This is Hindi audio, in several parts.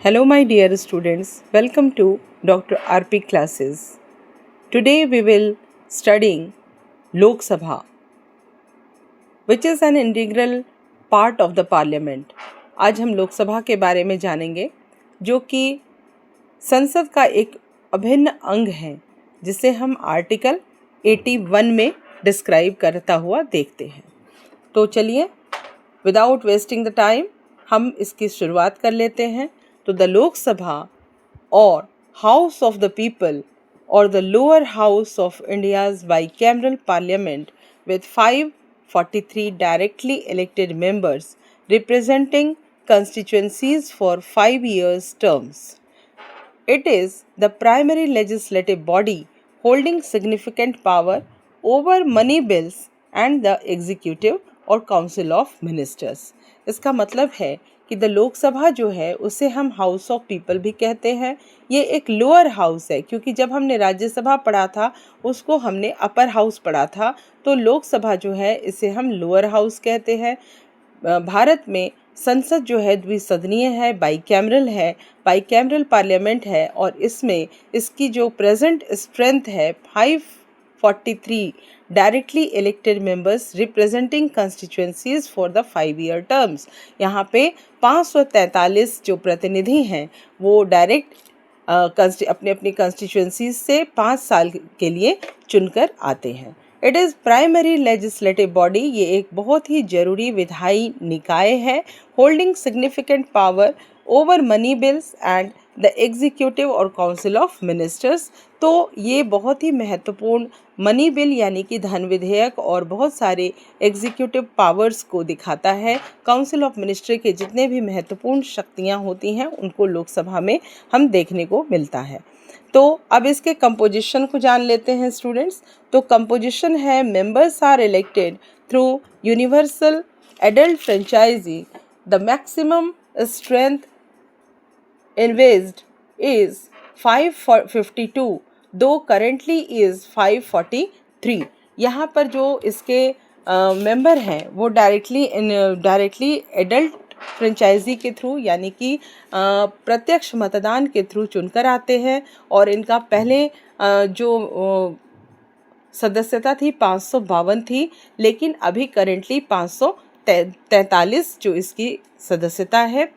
Hello, my dear students. Welcome to Dr. RP classes. Today we will studying Lok Sabha, which is an integral part of the Parliament. आज हम लोकसभा के बारे में जानेंगे, जो कि संसद का एक अभिन्न अंग है, जिसे हम आर्टिकल 81 में डिस्क्राइब करता हुआ देखते हैं। तो चलिए, विदाउट वेस्टिंग द टाइम हम इसकी शुरुआत कर लेते हैं। तो the Lok Sabha or house of the people or the lower house of India's bicameral parliament with 543 directly elected members representing constituencies for 5 years terms. It is the primary legislative body holding significant power over money bills and the executive और काउंसिल ऑफ मिनिस्टर्स। इसका मतलब है कि द लोकसभा जो है उसे हम हाउस ऑफ पीपल भी कहते हैं। ये एक लोअर हाउस है, क्योंकि जब हमने राज्यसभा पढ़ा था उसको हमने अपर हाउस पढ़ा था, तो लोकसभा जो है इसे हम लोअर हाउस कहते हैं। भारत में संसद जो है द्विसदनीय है, बाईकैमरल पार्लियामेंट है, और इसमें इसकी जो प्रेजेंट स्ट्रेंथ है 543 directly elected members representing constituencies for the 5-year terms. यहाँ पे 543 जो प्रतिनिधि हैं वो डायरेक्ट अपने अपनी कंस्टिट्यूएंसीज से 5 साल के लिए चुनकर आते हैं। It is primary legislative body, ये एक बहुत ही जरूरी विधायी निकाय है, holding significant power over money bills and the executive और काउंसिल ऑफ मिनिस्टर्स। तो ये बहुत ही महत्वपूर्ण मनी बिल यानी कि धन विधेयक और बहुत सारे एग्जीक्यूटिव पावर्स को दिखाता है। काउंसिल ऑफ मिनिस्टर के जितने भी महत्वपूर्ण शक्तियाँ होती हैं उनको लोकसभा में हम देखने को मिलता है। तो अब इसके कंपोजिशन को जान लेते हैं स्टूडेंट्स। तो कंपोजिशन है, members are elected through universal adult franchise, the maximum strength invested is 552, though currently is 543। यहाँ पर जो इसके मेंबर हैं वो डायरेक्टली एडल्ट फ्रेंचाइजी के थ्रू यानी कि प्रत्यक्ष मतदान के थ्रू चुनकर आते हैं, और इनका पहले जो सदस्यता थी 552 थी, लेकिन अभी करेंटली 543 जो इसकी सदस्यता है।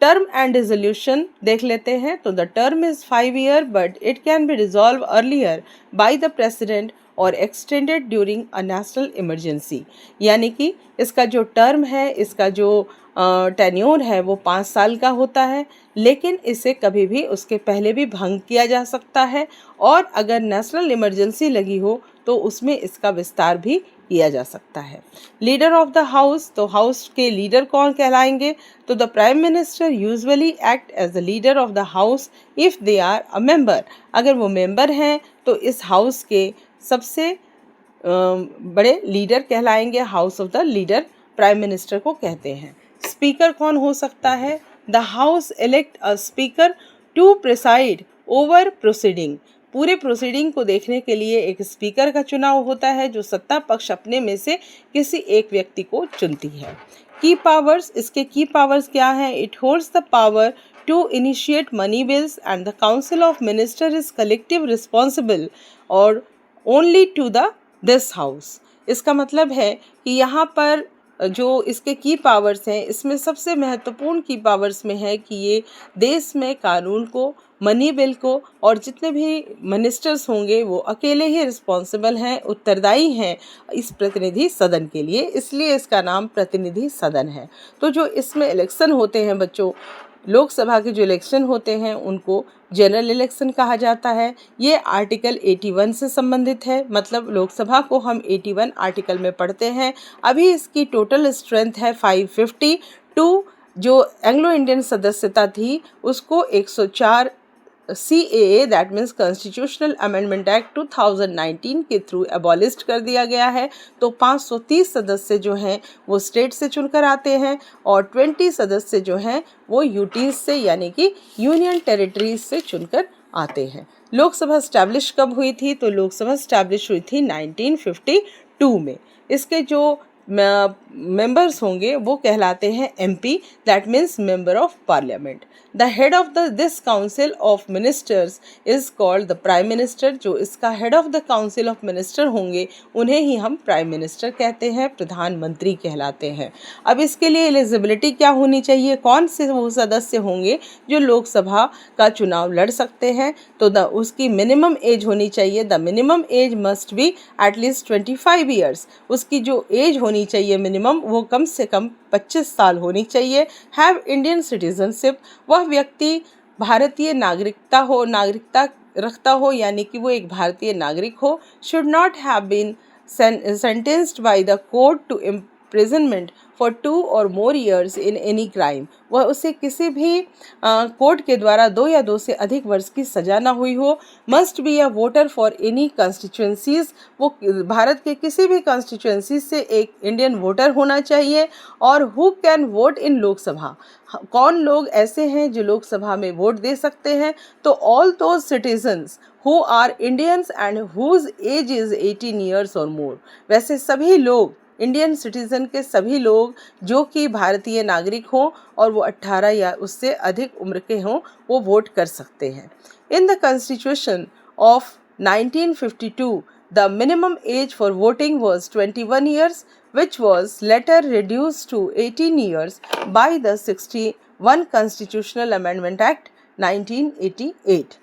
टर्म एंड रिजोल्यूशन देख लेते हैं। तो the term is 5 year but it can be resolve earlier by the president or extended during a national emergency. यानी कि इसका जो टर्म है, इसका जो टेन्योर है वो 5 साल का होता है, लेकिन इसे कभी भी उसके पहले भी भंग किया जा सकता है, और अगर नेशनल इमरजेंसी लगी हो तो उसमें इसका विस्तार भी किया जा सकता है। लीडर ऑफ द हाउस, तो हाउस के लीडर कौन कहलाएंगे? तो the prime minister usually act as the leader of the house if they are a member. अगर वो मेंबर हैं तो इस हाउस के सबसे बड़े लीडर कहलाएंगे। House of the leader prime minister को कहते हैं। स्पीकर कौन हो सकता है? The house elect a speaker to preside over proceeding. पूरे प्रोसीडिंग को देखने के लिए एक स्पीकर का चुनाव होता है, जो सत्ता पक्ष अपने में से किसी एक व्यक्ति को चुनती है। की पावर्स, इसके की पावर्स क्या हैं? It holds the power to initiate money bills and the council of minister is collective responsible और only to the this house. इसका मतलब है कि यहाँ पर जो इसके की पावर्स हैं, इसमें सबसे महत्वपूर्ण की पावर्स में है कि ये देश में कानून को, मनी बिल को, और जितने भी मिनिस्टर्स होंगे वो अकेले ही रिस्पॉन्सिबल हैं, उत्तरदायी हैं इस प्रतिनिधि सदन के लिए, इसलिए इसका नाम प्रतिनिधि सदन है। तो जो इसमें इलेक्शन होते हैं बच्चों, लोकसभा के जो इलेक्शन होते हैं उनको जनरल इलेक्शन कहा जाता है। ये आर्टिकल 81 से संबंधित है, मतलब लोकसभा को हम 81 आर्टिकल में पढ़ते हैं। अभी इसकी टोटल स्ट्रेंथ है 552। जो एंग्लो इंडियन सदस्यता थी उसको 104 CAA that means constitutional amendment act 2019 के थ्रू एबॉलिस्ट कर दिया गया है। तो 530 सदस्य जो हैं वो स्टेट से चुनकर आते हैं, और 20 सदस्य जो हैं वो यूटीज से यानी कि यूनियन टेरिटरीज से चुनकर आते हैं। लोकसभा स्टैब्लिश कब हुई थी? तो लोकसभा स्टैब्लिश हुई थी 1952 में। इसके जो मेंबर्स होंगे वो कहलाते हैं MP, that means member of parliament. The head of this council of ministers is called the prime minister. जो इसका head of the council of minister होंगे उन्हें ही हम प्राइम मिनिस्टर कहते हैं, प्रधानमंत्री कहलाते हैं। अब इसके लिए एलिजिबिलिटी क्या होनी चाहिए, कौन से वो सदस्य होंगे जो लोकसभा का चुनाव लड़ सकते हैं, तो उसकी मिनिमम एज होनी चाहिए। The minimum age must be at least 25 years. उसकी जो एज होनी चाहिए मिनिमम वो कम से कम 25 साल होनी चाहिए। हैव इंडियन सिटीजनशिप, वह व्यक्ति भारतीय नागरिकता रखता हो, यानी कि वो एक भारतीय नागरिक हो। Should not have been sentenced by the court to imprisonment for 2 or more years in any crime। वह उसे किसी भी कोर्ट के द्वारा 2 या 2 से अधिक वर्ष की सजा ना हुई हो। Must be a voter for any constituencies, वो भारत के किसी भी कॉन्स्टिट्यूंसी से एक इंडियन वोटर होना चाहिए। और who can vote in Lok Sabha, कौन लोग ऐसे हैं जो लोकसभा में वोट दे सकते हैं, तो all those citizens who are Indians and whose age is 18 years or more। वैसे सभी लोग, इंडियन सिटीज़न के सभी लोग जो कि भारतीय नागरिक हों और वो 18 या उससे अधिक उम्र के हों, वो वोट कर सकते हैं। In the constitution of 1952 the minimum age for voting was 21 years, which was later reduced to 18 years by the 61 Constitutional Amendment Act 1988।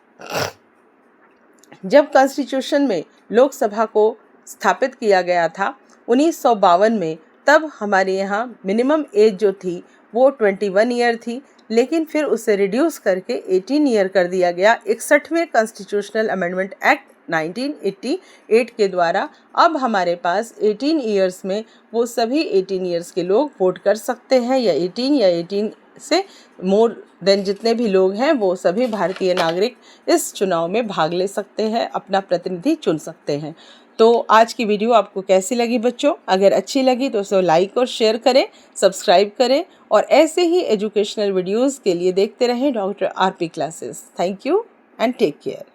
जब कॉन्स्टिट्यूशन में लोकसभा को स्थापित किया गया था 1952 में, तब हमारे यहाँ मिनिमम एज जो थी वो 21 ईयर थी, लेकिन फिर उसे रिड्यूस करके 18 ईयर कर दिया गया 61वें कॉन्स्टिट्यूशनल अमेंडमेंट एक्ट 1988 के द्वारा। अब हमारे पास 18 ईयर्स में वो सभी 18 ईयर्स के लोग वोट कर सकते हैं, या 18 से मोर देन जितने भी लोग हैं वो सभी भारतीय नागरिक इस चुनाव में भाग ले सकते हैं, अपना प्रतिनिधि चुन सकते हैं। तो आज की वीडियो आपको कैसी लगी बच्चों? अगर अच्छी लगी तो उसे लाइक और शेयर करें, सब्सक्राइब करें, और ऐसे ही एजुकेशनल वीडियोस के लिए देखते रहें doctor RP classes. Thank you and take care.